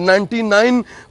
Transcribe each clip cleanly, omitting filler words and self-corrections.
99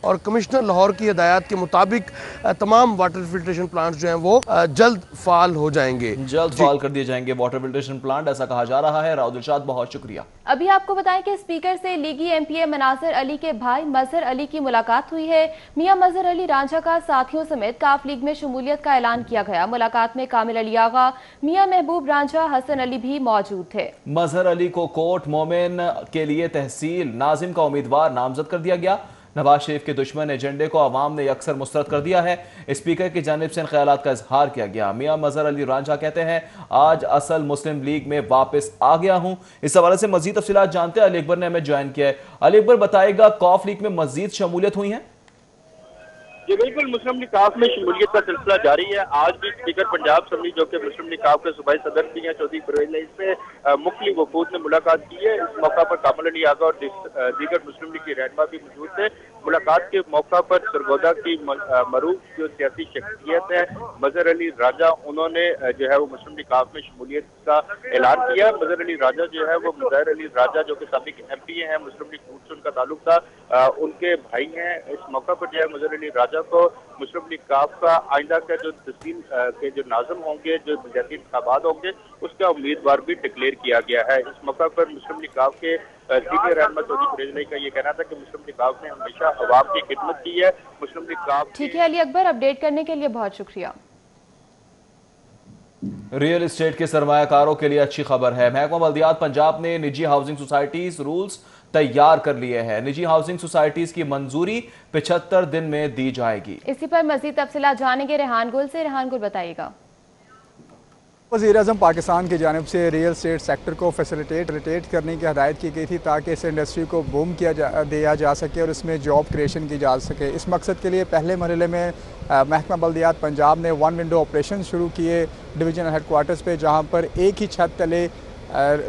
اور کمشنر لاہور کی ہدایات کے مطابق تمام واٹر فلٹریشن پلانٹس جو ہیں وہ جلد فعال ہو جائیں گے، جلد فعال کر دیے جائیں گے واٹر فلٹریشن پلانٹ، ایسا کہا جا رہا ہے۔ راؤد ارشاد بہت شکریہ۔ ابھی آپ کو بتائیں کہ اسپیکر سے لیگی ایم پی اے مناظر علی کے بھائی مظہر علی کی ملاقات ہوئی ہے۔ میاں مظہر علی رانجھا کا ساتھیوں سمیت کاف لیگ میں شمولیت کا اعلان کیا گیا۔ ملاقات میں کامل علی آغا، میاں محبوب رانجھا، حسن علی بھی موجود تھے۔ مظہر علی کو کوٹ مومن کے لیے تحصیل ناظم کا امیدوار نامزد کر دیا گیا۔ نواز شریف کے دشمن ایجنڈے کو عوام نے اکثر مسترد کر دیا ہے، اسپیکر کی جانب سے ان خیالات کا اظہار کیا گیا۔ میاں مظہر علی رانجھا کہتے ہیں آج اصل مسلم لیگ میں واپس آ گیا ہوں۔ اس حوالے سے مزید تفصیلات جانتے ہیں، علی اکبر نے ہمیں جوائن کیا ہے۔ علی اکبر بتائے گا کاف لیگ میں مزید شمولیت ہوئی ہیں؟ جی بالکل، مسلم لیگ کاف میں شمولیت کا سلسلہ جاری ہے۔ آج بھی اسپیکر پنجاب اسمبلی جو کہ مسلم لیگ کاف کے صوبائی صدر بھی ہیں چودھری پرویز اس سے مختلف وفود نے ملاقات کی ہے۔ اس موقع پر کامل علی آغا اور دیگر مسلم لیگ کے رہنما بھی موجود تھے۔ ملاقات کے موقع پر سرگودا کی معروف جو سیاسی شخصیت ہے مظہر علی رانجھا، انہوں نے جو ہے وہ مسلم لیگ کاف میں شمولیت کا اعلان کیا۔ مظہر علی رانجھا جو ہے وہ مظہر علی رانجھا جو کہ سابق ایم پی اے ہیں، مسلم لیگ نون سے ان کا تعلق تھا، ان کے بھائی ہیں۔ اس موقع پر جو ہے مظہر علی رانجھا کو مسلم لیگ کاف کا آئندہ کا جو تحصیل کے جو ناظم ہوں گے، جو بلدیاتی انتخابات ہوں گے، اس کا امیدوار بھی ڈکلیئر کیا گیا ہے۔ اس موقع پر مسلم لیگ کاف کے سینئر رہنما چودھری پرویز کا یہ کہنا تھا کہ مسلم لیگ کاف نے ہمیشہ عوام کی خدمت کی ہے۔ مسلم لیگ کاف ٹھیک ہے علی اکبر، اپڈیٹ کرنے کے لیے بہت شکریہ۔ ریئل اسٹیٹ کے سرمایہ کاروں کے لیے اچھی خبر ہے۔ محکمہ بلدیات پنجاب نے نجی ہاؤسنگ سوسائٹیز رولز تیار کر لیے ہیں۔ نجی ہاؤسنگ سوسائٹیز کی منظوری 75 دن میں دی جائے گی۔ اسی پر مزید تفصیلات جانیں گے ریحان گل سے۔ ریحان گل بتائیے گا۔ وزیر اعظم پاکستان کی جانب سے ریئل اسٹیٹ سیکٹر کو فیسیلیٹیٹ کرنے کی ہدایت کی گئی تھی تاکہ اس انڈسٹری کو بوم دیا جا سکے اور اس میں جاب کریشن کی جا سکے۔ اس مقصد کے لیے پہلے مرحلے میں محکمہ بلدیات پنجاب نے ون ونڈو آپریشن شروع کیے ڈویژنل ہیڈ کوارٹرز پہ، جہاں پر ایک ہی چھت تلے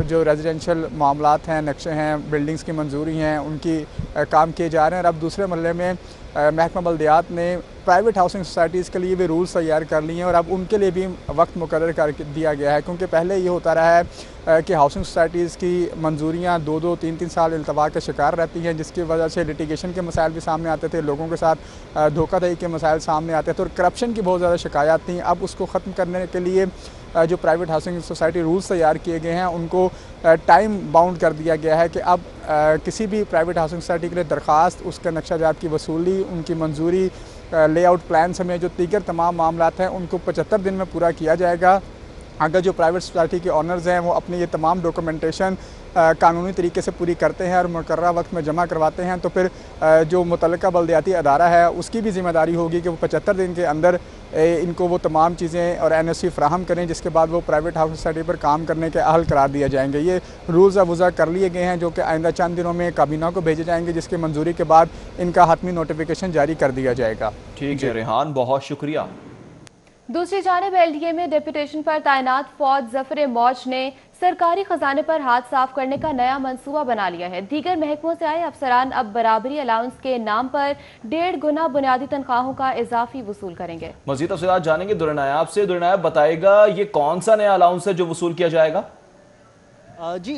جو ریزیڈنشل معاملات ہیں، نقشے ہیں، بلڈنگز کی منظوری ہیں، ان کی کام کیے جا رہے ہیں۔ اور اب دوسرے مرحلے میں محکمہ بلدیات نے پرائیویٹ ہاؤسنگ سوسائٹیز کے لیے بھی رولز تیار کر لیے ہیں اور اب ان کے لیے بھی وقت مقرر کر دیا گیا ہے، کیونکہ پہلے یہ ہوتا رہا ہے کہ ہاؤسنگ سوسائٹیز کی منظوریاں 2-3 سال التوا کا شکار رہتی ہیں، جس کی وجہ سے لٹیگیشن کے مسائل بھی سامنے آتے تھے، لوگوں کے ساتھ دھوکہ دہی کے مسائل سامنے آتے تھے اور کرپشن کی بہت زیادہ شکایات تھیں۔ اب اس کو ختم کرنے کے لیے جو پرائیویٹ ہاؤسنگ سوسائٹی رولز تیار کیے گئے ہیں ان کو ٹائم باؤنڈ کر دیا گیا ہے کہ اب کسی بھی پرائیویٹ ہاؤسنگ سوسائٹی کے لیے درخواست، اس کے نقشہ جات کی وصولی، ان کی منظوری، لے آؤٹ پلان سمیت جو دیگر تمام معاملات ہیں ان کو 75 دن میں پورا کیا جائے گا۔ اگر جو پرائیویٹ سوسائٹی کے آنرز ہیں وہ اپنی یہ تمام ڈاکومنٹیشن قانونی طریقے سے پوری کرتے ہیں اور مقررہ وقت میں جمع کرواتے ہیں تو پھر جو متعلقہ بلدیاتی ادارہ ہے اس کی بھی ذمہ داری ہوگی کہ وہ 75 دن کے اندر ان کو وہ تمام چیزیں اور این او سی فراہم کریں، جس کے بعد وہ پرائیویٹ ہاؤس سوسائٹی پر کام کرنے کے اہل قرار دیا جائیں گے۔ یہ رولز وضع کر لیے گئے ہیں جو کہ آئندہ چند دنوں میں کابینہ کو بھیجے جائیں گے، جس کی منظوری کے بعد ان کا حتمی نوٹیفیکیشن جاری کر دیا جائے گا۔ ٹھیک ہے ریحان، بہت شکریہ۔ دوسری جانب ایل ڈی اے میں ڈیپوٹیشن پر تعینات فوج ظفر موج نے سرکاری خزانے پر ہاتھ صاف کرنے کا نیا منصوبہ بنا لیا ہے۔ دیگر محکموں سے آئے افسران اب برابری الاؤنس کے نام پر 1.5 گنا بنیادی تنخواہوں کا اضافی وصول کریں گے۔ مزید تفصیلات جانیں گے دورے نائب سے۔ دورے نائب بتائے گا یہ کون سا نیا الاؤنس ہے جو وصول کیا جائے گا؟ جی،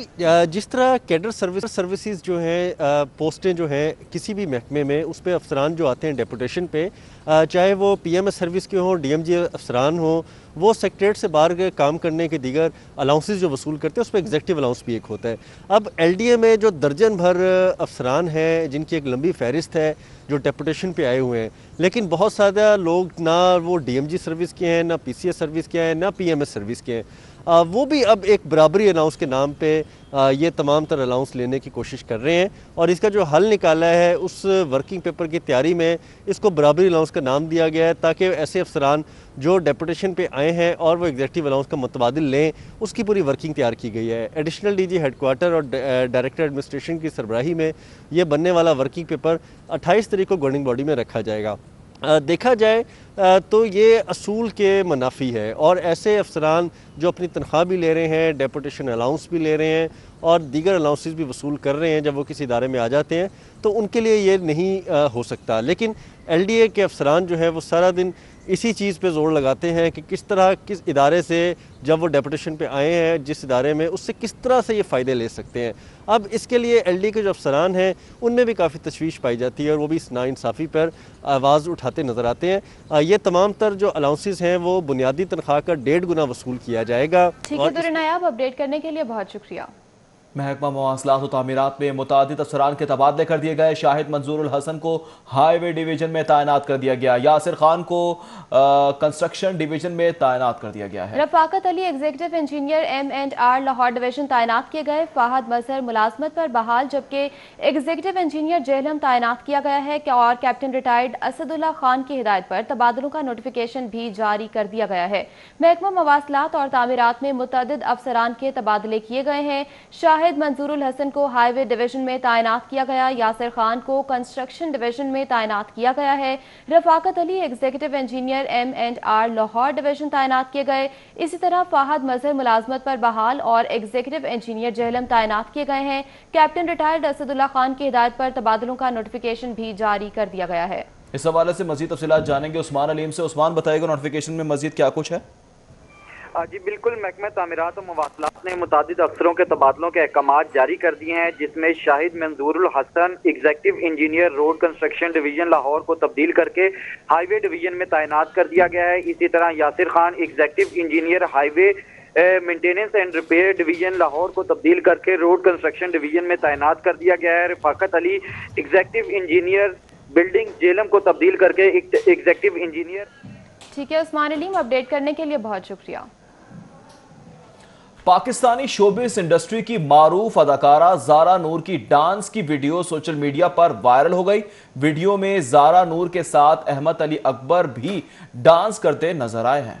جس طرح کیڈر سروسز جو ہیں، پوسٹیں جو ہیں کسی بھی محکمے میں، اس پہ افسران جو آتے ہیں ڈیپوٹیشن پہ، چاہے وہ پی ایم ایس سروس کے ہوں، ڈی ایم جی افسران ہوں، وہ سیکٹریٹ سے باہر کام کرنے کے دیگر الاؤنسز جو وصول کرتے ہیں اس پہ ایگزیکٹو الاؤنس بھی ایک ہوتا ہے۔ اب ایل ڈی اے میں جو درجن بھر افسران ہیں جن کی ایک لمبی فہرست ہے جو ڈیپوٹیشن پہ آئے ہوئے ہیں، لیکن بہت زیادہ لوگ نہ وہ ڈی ایم جی سروس کے ہیں، نہ پی سی ایس سروس کے ہیں، نہ پی ایم ایس سروس کے ہیں، وہ بھی اب ایک برابری الاؤنس کے نام پہ یہ تمام تر الاؤنس لینے کی کوشش کر رہے ہیں، اور اس کا جو حل نکالا ہے اس ورکنگ پیپر کی تیاری میں اس کو برابری الاؤنس کا نام دیا گیا ہے تاکہ ایسے افسران جو ڈیپوٹیشن پہ آئے ہیں اور وہ ایگزیکٹو الاؤنس کا متبادل لیں، اس کی پوری ورکنگ تیار کی گئی ہے۔ Additional D G head quarter اور ڈائریکٹر ایڈمنسٹریشن کی سربراہی میں یہ بننے والا ورکنگ پیپر 28 تاریخ کو گورننگ باڈی میں رکھا جائے گا۔ دیکھا جائے تو یہ اصول کے منافی ہے، اور ایسے افسران جو اپنی تنخواہ بھی لے رہے ہیں، ڈیپوٹیشن الاؤنس بھی لے رہے ہیں اور دیگر الاؤنسز بھی وصول کر رہے ہیں جب وہ کسی ادارے میں آ جاتے ہیں، تو ان کے لیے یہ نہیں ہو سکتا. لیکن ایل ڈی اے کے افسران جو ہے وہ سارا دن اسی چیز پہ زور لگاتے ہیں کہ کس طرح کس ادارے سے جب وہ ڈیپوٹیشن پہ آئے ہیں جس ادارے میں، اس سے کس طرح سے یہ فائدے لے سکتے ہیں. اب اس کے لیے ایل ڈی کے جو افسران ہیں ان میں بھی کافی تشویش پائی جاتی ہے اور وہ بھی اس ناانصافی پر آواز اٹھاتے نظر آتے ہیں. یہ تمام تر جو الاؤنسز ہیں وہ بنیادی تنخواہ کا 1.5 گنا وصول کیا جائے گا. ٹھیک ہے دریں نایاب، اپڈیٹ کرنے کے لیے بہت شکریہ. محکمہ مواصلات و تعمیرات میں متعدد افسران کے تبادلے کر دیے گئے. شاہد منظور الحسن کو ہائی وے ڈویژن میں تعینات کر دیا گیا. یاسر خان کو کنسٹرکشن ڈویژن میں تعینات کر دیا گیا ہے. Rafaqat Ali executive engineer M&R Lahore division تعینات کیے گئے. فہد مظہر ملازمت پر بحال، جبکہ ایگزیکٹو انجینئر جہلم تعینات کیا گیا ہے اور کیپٹن ریٹائرڈ اسد اللہ خان کی ہدایت پر تبادلوں کا نوٹیفیکیشن بھی جاری کر دیا گیا ہے. محکمہ مواصلات اور تعمیرات میں متعدد افسران کے تبادلے کیے گئے ہیں. شاہد منظور الحسن کو ہائی وے ڈویژن میں تعینات کیا گیا. یاسر خان کو کنسٹرکشن ڈویژن میں تعینات کیا گیا ہے. Rafaqat Ali executive engineer M&R Lahore division تعینات کیے گئے. اسی طرح فہد مظہر ملازمت پر بحال اور ایگزیکٹو انجینئر جہلم تعینات کیے گئے ہیں. کیپٹن ریٹائرڈ اسد اللہ خان کی ہدایت پر تبادلوں کا نوٹیفیکیشن بھی جاری کر دیا گیا ہے. اس حوالے سے مزید تفصیلات جانیں گے عثمان علیم سے. عثمان، بتائے گا نوٹیفیکیشن میں مزید کیا کچھ ہے؟ جی بالکل، محکمہ تعمیرات و مواصلات نے متعدد افسروں کے تبادلوں کے احکامات جاری کر دیے ہیں، جس میں Shahid Manzoor Alhassan executive engineer road construction division Lahore کو تبدیل کر کے ہائی وے ڈویژن میں تعینات کر دیا گیا ہے. اسی طرح Yasir Khan executive engineer high way maintenance and repair division Lahore کو تبدیل کر کے روڈ کنسٹرکشن ڈویژن میں تعینات کر دیا گیا ہے. Rafaqat Ali executive engineer building Jhelum کو تبدیل کر کے ایگزیکٹو انجینئر. ٹھیک ہے عثمان علیم، اپڈیٹ کرنے کے لیے بہت شکریہ. پاکستانی شوبز انڈسٹری کی معروف اداکارہ زارا نور کی ڈانس کی ویڈیو سوشل میڈیا پر وائرل ہو گئی. ویڈیو میں زارا نور کے ساتھ احمد علی اکبر بھی ڈانس کرتے نظر آئے ہیں.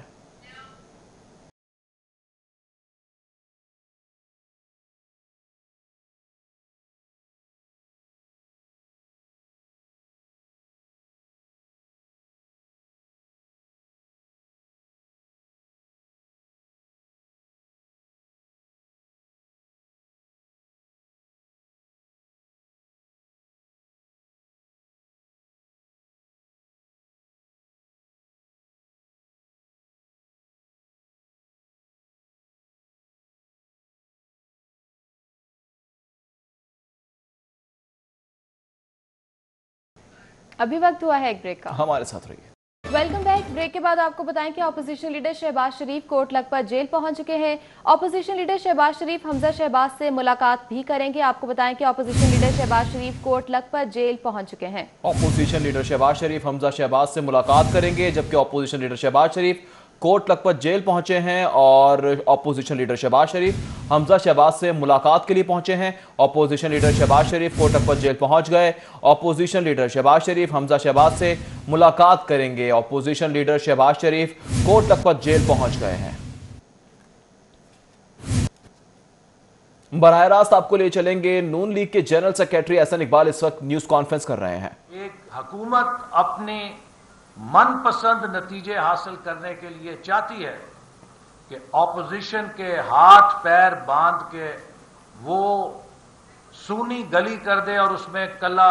ابھی وقت ہوا ہے ایک بریک کا، ہمارے ساتھ رہیے. Welcome back. بریک کے بعد آپ کو بتائیں کہ اپوزیشن لیڈر شہباز شریف کوٹ لکھپت جیل پہنچ چکے ہیں. اپوزیشن لیڈر شہباز شریف حمزہ شہباز سے ملاقات بھی کریں گے. آپ کو بتائیں کہ اپوزیشن لیڈر شہباز شریف کوٹ لکھپت جیل پہنچ چکے ہیں. اپوزیشن لیڈر شہباز شریف حمزہ شہباز سے ملاقات کریں گے، جبکہ اپوزیشن لیڈر شہباز شریف کوٹ لکھپت جیل پہنچے ہیں اور اپوزیشن لیڈر شہباز شریف حمزہ شہباز سے ملاقات کے لیے پہنچے ہیں. اپوزیشن لیڈر شہباز شریف کوٹ لکھپت جیل پہنچ گئے. اپوزیشن لیڈر شہباز شریف حمزہ شہباز سے ملاقات کریں گے. اپوزیشن لیڈر شہباز شریف کوٹ لکھپت جیل پہنچ گئے ہیں. براہ راست آپ کو لے چلیں گے. نون لیگ کے جنرل سیکریٹری احسن اقبال اس وقت نیوز کانفرنس کر رہے ہیں. ایک حکومت اپنے من پسند نتیجے حاصل کرنے کے لیے چاہتی ہے کہ اپوزیشن کے ہاتھ پیر باندھ کے وہ سونی گلی کر دے اور اس میں کلا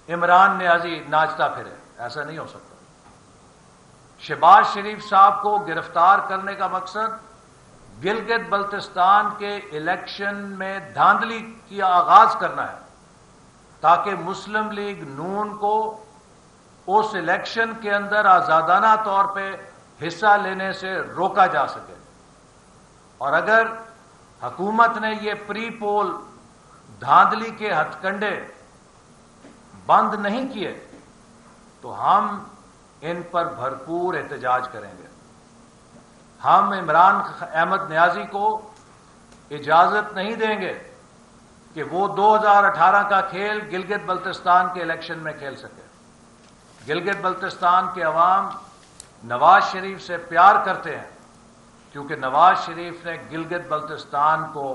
عمران نیازی ناچتا پھرے. ایسا نہیں ہو سکتا. شہباز شریف صاحب کو گرفتار کرنے کا مقصد گلگت بلتستان کے الیکشن میں دھاندلی کی آغاز کرنا ہے تاکہ مسلم لیگ نون کو اس الیکشن کے اندر آزادانہ طور پہ حصہ لینے سے روکا جا سکے. اور اگر حکومت نے یہ پری پول دھاندلی کے ہتھ کنڈے بند نہیں کیے تو ہم ان پر بھرپور احتجاج کریں گے. ہم عمران احمد نیازی کو اجازت نہیں دیں گے کہ وہ 2018 کا کھیل گلگت بلتستان کے الیکشن میں کھیل سکے. گلگت بلتستان کے عوام نواز شریف سے پیار کرتے ہیں کیونکہ نواز شریف نے گلگت بلتستان کو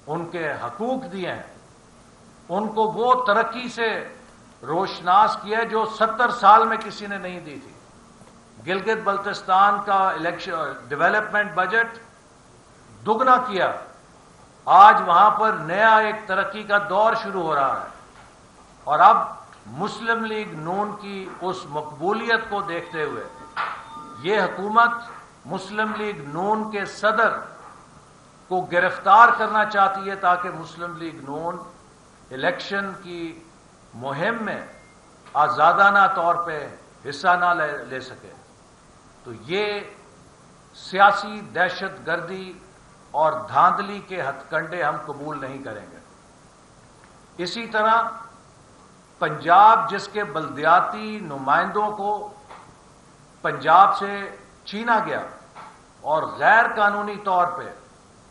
ان کے حقوق دیے ہیں. ان کو وہ ترقی سے روشناس کیا جو 70 سال میں کسی نے نہیں دی تھی. گلگت بلتستان کا ڈیولپمنٹ بجٹ دگنا کیا آج وہاں پر نیا ایک ترقی کا دور شروع ہو رہا ہے، اور اب مسلم لیگ نون کی اس مقبولیت کو دیکھتے ہوئے یہ حکومت مسلم لیگ نون کے صدر کو گرفتار کرنا چاہتی ہے تاکہ مسلم لیگ نون الیکشن کی مہم میں آزادانہ طور پہ حصہ نہ لے سکے۔ تو یہ سیاسی دہشت گردی اور دھاندلی کے ہتھ کنڈے ہم قبول نہیں کریں گے۔ اسی طرح پنجاب جس کے بلدیاتی نمائندوں کو پنجاب سے چھینا گیا اور غیر قانونی طور پہ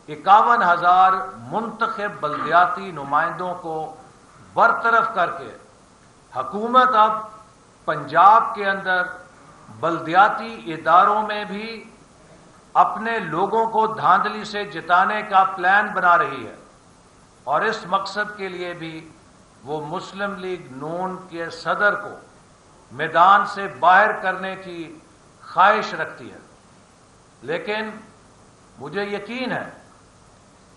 51,000 منتخب بلدیاتی نمائندوں کو برطرف کر کے حکومت اب پنجاب کے اندر بلدیاتی اداروں میں بھی اپنے لوگوں کو دھاندلی سے جتانے کا پلان بنا رہی ہے، اور اس مقصد کے لیے بھی وہ مسلم لیگ نون کے صدر کو میدان سے باہر کرنے کی خواہش رکھتی ہے۔ لیکن مجھے یقین ہے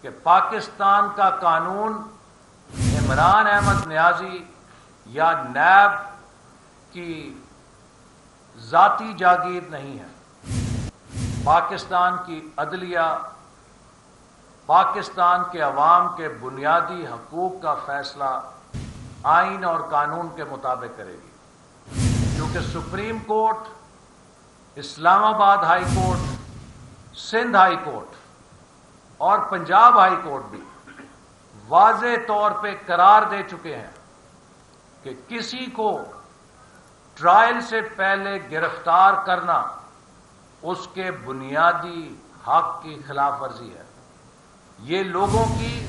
کہ پاکستان کا قانون عمران احمد نیازی یا نیب کی ذاتی جاگیر نہیں ہے۔ پاکستان کی عدلیہ پاکستان کے عوام کے بنیادی حقوق کا فیصلہ آئین اور قانون کے مطابق کرے گی، کیونکہ سپریم کورٹ، اسلام آباد high court, Sindh high court اور پنجاب ہائی کورٹ بھی واضح طور پہ قرار دے چکے ہیں کہ کسی کو ٹرائل سے پہلے گرفتار کرنا اس کے بنیادی حق کی خلاف ورزی ہے، یہ لوگوں کی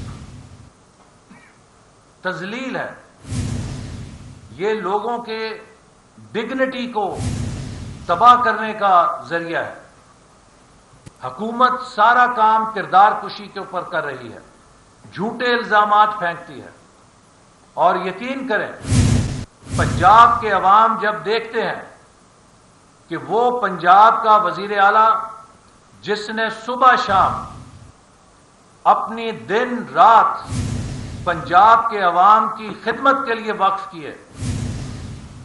تذلیل ہے، یہ لوگوں کے ڈگنیٹی کو تباہ کرنے کا ذریعہ ہے۔ حکومت سارا کام کردار کشی کے اوپر کر رہی ہے، جھوٹے الزامات پھینکتی ہے، اور یقین کریں پنجاب کے عوام جب دیکھتے ہیں کہ وہ پنجاب کا وزیر اعلیٰ جس نے صبح شام اپنی دن رات پنجاب کے عوام کی خدمت کے لیے وقف کیے،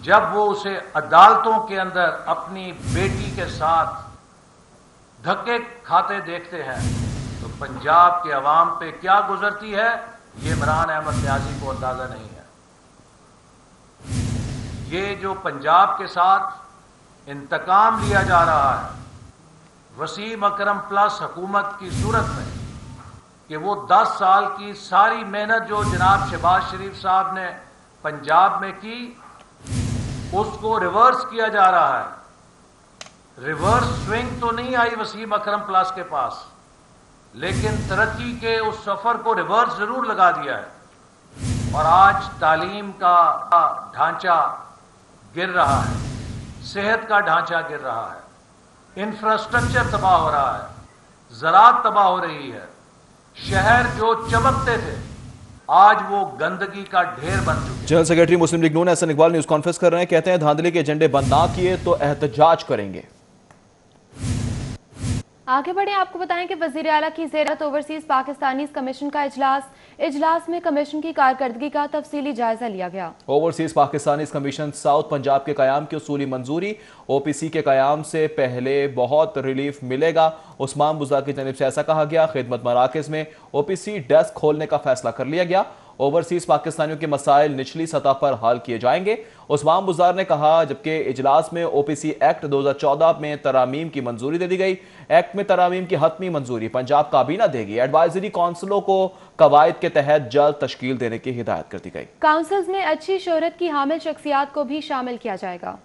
جب وہ اسے عدالتوں کے اندر اپنی بیٹی کے ساتھ دھکے کھاتے دیکھتے ہیں تو پنجاب کے عوام پہ کیا گزرتی ہے یہ عمران احمد نیازی کو اندازہ نہیں ہے۔ یہ جو پنجاب کے ساتھ انتقام لیا جا رہا ہے وسیم اکرم پلس حکومت کی صورت میں، کہ وہ 10 سال کی ساری محنت جو جناب شہباز شریف صاحب نے پنجاب میں کی اس کو ریورس کیا جا رہا ہے۔ ریورس سوئنگ تو نہیں آئی وسیم اکرم پلس کے پاس، لیکن ترقی کے اس سفر کو ریورس ضرور لگا دیا ہے، اور آج تعلیم کا ڈھانچہ گر رہا ہے، صحت کا ڈھانچہ گر رہا ہے، انفراسٹرکچر تباہ ہو رہا ہے، زراعت تباہ ہو رہی ہے، شہر جو چمکتے تھے آج وہ گندگی کا ڈھیر بن چکے۔ جنرل سیکرٹری مسلم لیگ نون احسن اقبال نیوز کانفرنس کر رہے ہیں، کہتے ہیں دھاندلی کے ایجنڈے بند نہ کیے تو احتجاج کریں گے۔ آگے بڑھیں، آپ کو بتائیں کہ وزیر اعلیٰ کی زیارت اوورسیز پاکستانیز کمیشن کا اجلاس میں کمیشن کی کارکردگی کا تفصیلی جائزہ لیا گیا۔ Overseas Pakistanis commission south Punjab کے قیام کی اصولی منظوری، او پی سی کے قیام سے پہلے بہت ریلیف ملے گا، عثمان بزدار کی جانب سے ایسا کہا گیا۔ خدمت مراکز میں او پی سی ڈیسک کھولنے کا فیصلہ کر لیا گیا۔ اوورسیز پاکستانیوں کے مسائل نچلی سطح پر حل کیے جائیں گے، عثمان بزدار نے کہا۔ جبکہ اجلاس میں او پی سی ایکٹ 2014 میں ترامیم کی منظوری دے دی گئی۔ ایکٹ میں ترامیم کی حتمی منظوری پنجاب کابینہ دے گی۔ ایڈوائزری کونسلوں کو قواعد کے تحت جلد تشکیل دینے کی ہدایت کر دی گئی۔ کاؤنسلز میں اچھی شہرت کی حامل شخصیات کو بھی شامل کیا جائے گا۔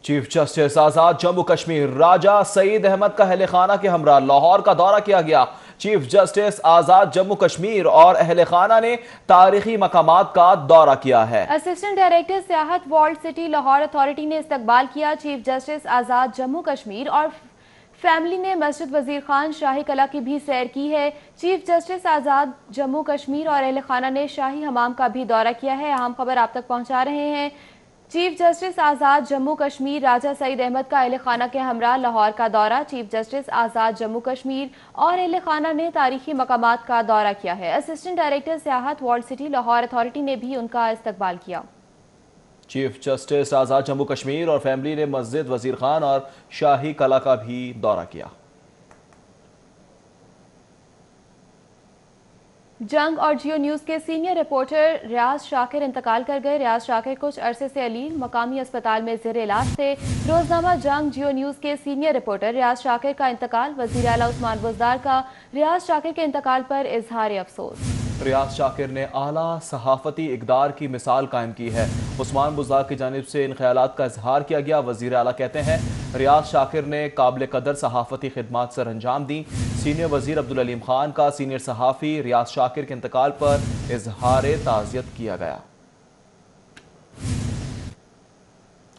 چیف جسٹس آزاد جموں کشمیر راجہ سعید احمد کا اہل خانہ کے ہمراہ لاہور کا دورہ کیا گیا۔ چیف جسٹس آزاد جموں کشمیر اور اہل خانہ نے تاریخی مقامات کا دورہ کیا ہے۔ اسسٹنٹ ڈائریکٹر سیاحت ورلڈ سٹی لاہور اتھارٹی نے استقبال کیا۔ چیف جسٹس آزاد جموں کشمیر اور فیملی نے مسجد وزیر خان شاہی قلعہ کی بھی سیر کی ہے۔ چیف جسٹس آزاد جموں کشمیر اور اہل خانہ نے شاہی حمام کا بھی دورہ کیا ہے۔ اہم خبر آپ تک پہنچا رہے ہیں۔ چیف جسٹس آزاد جموں کشمیر راجہ سعید احمد کا اہل خانہ کے ہمراہ لاہور کا دورہ۔ چیف جسٹس آزاد جموں کشمیر اور اہل خانہ نے تاریخی مقامات کا دورہ کیا ہے۔ اسسٹنٹ ڈائریکٹر سیاحت ورلڈ سٹی لاہور اتھارٹی نے بھی ان کا استقبال کیا۔ چیف جسٹس آزاد جموں کشمیر اور فیملی نے مسجد وزیر خان اور شاہی قلعہ کا بھی دورہ کیا۔ جنگ اور جیو نیوز کے سینئر رپورٹر ریاض شاکر انتقال کر گئے۔ ریاض شاکر کچھ عرصے سے علیل مقامی اسپتال میں زیر علاج تھے۔ روزنامہ جنگ جیو نیوز کے سینئر رپورٹر ریاض شاکر کا انتقال۔ وزیر اعلیٰ عثمان بزدار کا ریاض شاکر کے انتقال پر اظہار افسوس۔ ریاض شاکر نے اعلیٰ صحافتی اقدار کی مثال قائم کی ہے۔ عثمان بزدار کی جانب سے ان خیالات کا اظہار کیا گیا۔ وزیر اعلیٰ کہتے ہیں ریاض شاکر نے قابل قدر صحافتی خدمات سر انجام دیں۔ سینئر وزیر عبدالعلیم خان کا سینئر صحافی ریاض شاکر کے انتقال پر اظہار تعزیت کیا گیا۔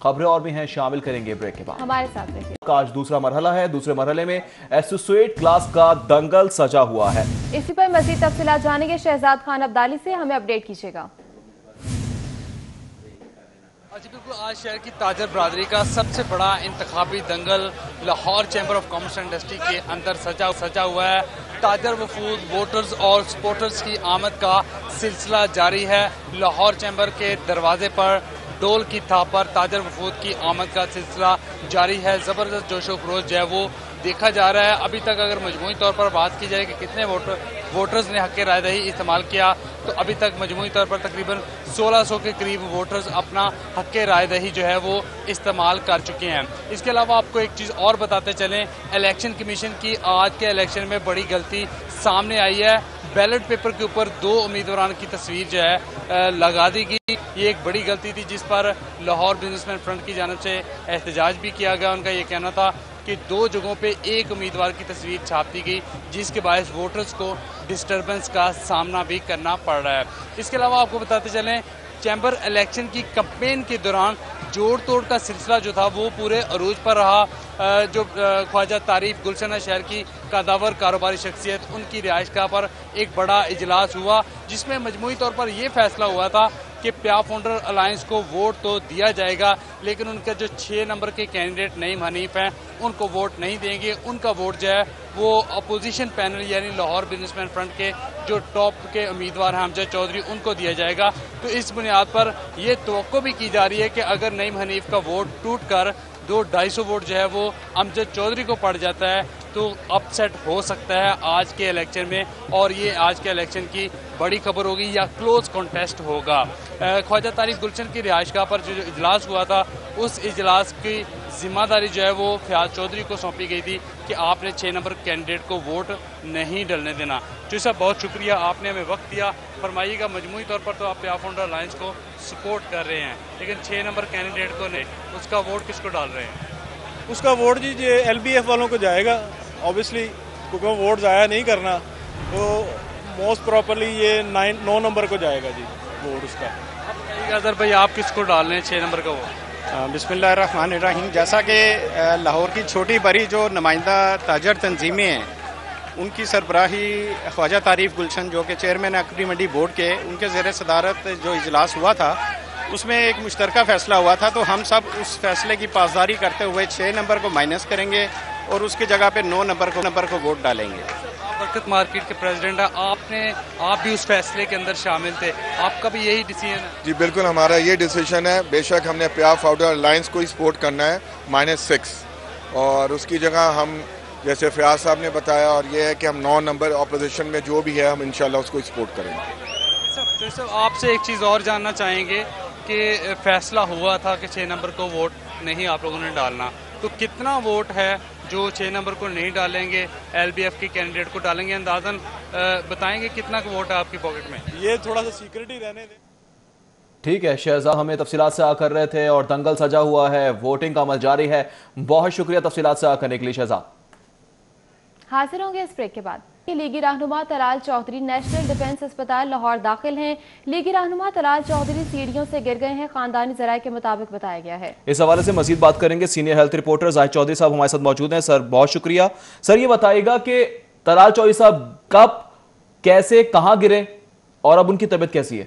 خبریں اور بھی ہیں، شامل کریں گے بریک کے بعد۔ ہمارے ساتھ رہیے۔ آج دوسرا مرحلہ ہے۔ دوسرے مرحلے میں ایسوسیٹ کلاس کا دنگل سجا ہوا ہے۔ اسی پر مزید تفصیلات جانیں گے شہزاد خان عبدالی سے، ہمیں اپڈیٹ کیجیے گا۔ جی بالکل، آج شہر کی تاجر برادری کا سب سے بڑا انتخابی دنگل Lahore chamber of commerce and industry کے اندر سجا ہوا ہے۔ تاجر وفود، ووٹرز اور سپورٹرز کی آمد کا سلسلہ جاری ہے۔ لاہور چیمبر کے دروازے پر ڈول کی تھاپ پر تاجر وفود کی آمد کا سلسلہ جاری ہے۔ زبردست جوش و خروش جو ہے وہ دیکھا جا رہا ہے۔ ابھی تک اگر مجموعی طور پر بات کی جائے کہ کتنے ووٹرز نے حق رائے دہی استعمال کیا، تو ابھی تک مجموعی طور پر تقریباً 1600 کے قریب ووٹرز اپنا حق رائے دہی جو ہے وہ استعمال کر چکے ہیں۔ اس کے علاوہ آپ کو ایک چیز اور بتاتے چلیں، الیکشن کمیشن کی آج کے الیکشن میں بڑی غلطی سامنے آئی ہے۔ بیلٹ پیپر کے اوپر 2 امیدواران کی تصویر جو ہے لگا دی گئی۔ یہ ایک بڑی غلطی تھی جس پر لاہور بزنس مین فرنٹ کی جانب سے احتجاج بھی کیا گیا۔ ان کا یہ کہنا تھا کہ 2 جگہوں پہ ایک امیدوار کی تصویر چھاپ دی گئی، جس کے باعث ووٹرز کو ڈسٹربنس کا سامنا بھی کرنا پڑ رہا ہے۔ اس کے علاوہ آپ کو بتاتے چلیں، چیمبر الیکشن کی کمپین کے دوران جوڑ توڑ کا سلسلہ جو تھا وہ پورے عروج پر رہا۔ جو خواجہ تعریف گلشنہ شہر کی قداور کاروباری شخصیت، ان کی رہائش گاہ پر ایک بڑا اجلاس ہوا، جس میں مجموعی طور پر یہ فیصلہ ہوا تھا کہ پیا فاؤنڈر الائنس کو ووٹ تو دیا جائے گا، لیکن ان کا جو 6 نمبر کے کینڈیڈیٹ نعیم حنیف ہیں ان کو ووٹ نہیں دیں گے۔ ان کا ووٹ جو ہے وہ اپوزیشن پینل یعنی لاہور بزنس مین فرنٹ کے جو ٹاپ کے امیدوار ہیں امجد چودھری، ان کو دیا جائے گا۔ تو اس بنیاد پر یہ توقع بھی کی جا رہی ہے کہ اگر نعیم حنیف کا ووٹ ٹوٹ کر 200-250 ووٹ جو ہے وہ امجد چودھری کو پڑ جاتا ہے تو اپ سیٹ ہو سکتا ہے آج کے الیکشن میں، اور یہ آج کے الیکشن کی بڑی خبر ہوگی یا کلوز کانٹیسٹ ہوگا۔ خواجہ تعریف گلشن کی رہائش گاہ پر جو اجلاس ہوا تھا، اس اجلاس کی ذمہ داری جو ہے وہ فیاض چودھری کو سونپی گئی تھی کہ آپ نے 6 نمبر کینڈیڈیٹ کو ووٹ نہیں ڈلنے دینا۔ جو صاحب بہت شکریہ، آپ نے ہمیں وقت دیا۔ فرمائیے گا مجموعی طور پر تو آپ پیا فاؤنڈر الائنس کو سپورٹ کر رہے ہیں، لیکن 6 نمبر کینڈیڈیٹ کو نہیں، اس کا ووٹ کس کو ڈال رہے ہیں؟ اس کا ووٹ جی LBF والوں کو جائے گا اوبیسلی، کیونکہ وہ ووٹ ضائع نہیں کرنا، تو موسٹ پراپرلی یہ 9 نمبر کو جائے گا جی ووٹ اس کا۔ اظہر بھائی آپ کس کو ڈال رہے ہیں 6 نمبر کا ووٹ؟ بسم اللہ الرحمن الرحیم۔ جیسا کہ لاہور کی چھوٹی بڑی جو نمائندہ تاجر تنظیمیں ہیں، ان کی سربراہی خواجہ تعریف گلشن جو کہ چیئرمین اکبری منڈی بورڈ کے، ان کے زیر صدارت جو اجلاس ہوا تھا، اس میں ایک مشترکہ فیصلہ ہوا تھا، تو ہم سب اس فیصلے کی پاسداری کرتے ہوئے 6 نمبر کو مائنس کریں گے اور اس کی جگہ پہ 9 نمبر کو ووٹ ڈالیں گے۔ برکت مارکیٹ کے پریزیڈنٹ ہیں، آپ بھی اس فیصلے کے اندر شامل تھے، آپ کا بھی یہی ڈیسیژن ہے؟ جی بالکل، ہمارا یہ ڈیسیژن ہے۔ بے شک ہم نے پیا فاؤنڈر الائنس کو ہی سپورٹ کرنا ہے -6، اور اس کی جگہ ہم جیسے فیاض صاحب نے بتایا، اور یہ ہے کہ ہم 9 نمبر اپوزیشن میں جو بھی ہے ہم انشاءاللہ اس کو سپورٹ کریں گے۔ صاحب آپ سے ایک چیز اور جاننا چاہیں گے کہ فیصلہ ہوا تھا کہ 6 نمبر کو ووٹ نہیں آپ لوگوں نے ڈالنا، تو کتنا ووٹ ہے جو 6 نمبر کو نہیں ڈالیں گے، LBF کے کینڈیڈیٹ کو ڈالیں گے؟ اندازاً بتائیں گے کتنا ووٹ ہے آپ کی پاکٹ میں؟ یہ تھوڑا سا سیکرٹ ہی رہنے دیں۔ ٹھیک ہے، شہزاد ہمیں تفصیلات سے آ کر رہے تھے، اور دنگل سجا ہوا ہے، ووٹنگ کا عمل جاری ہے۔ بہت شکریہ تفصیلات سے آ کرنے کے لیے شہزاد۔ حاضر ہوں گے اس بریک کے بعد۔ لیگی رہنما طلال چودھری نیشنل ڈیفنس اسپتال لاہور داخل ہیں۔ لیگی رہنما طلال چودھری سیڑھیوں سے گر گئے ہیں، خاندانی ذرائع کے مطابق بتایا گیا ہے۔ اس حوالے سے مزید بات کریں گے، سینئر ہیلتھ رپورٹر زاہد چودھری صاحب ہمارے ساتھ موجود ہیں۔ سر بہت شکریہ۔ سر یہ بتائیے گا کہ طلال چودھری صاحب کب، کیسے، کہاں گرے، اور اب ان کی طبیعت کیسی ہے؟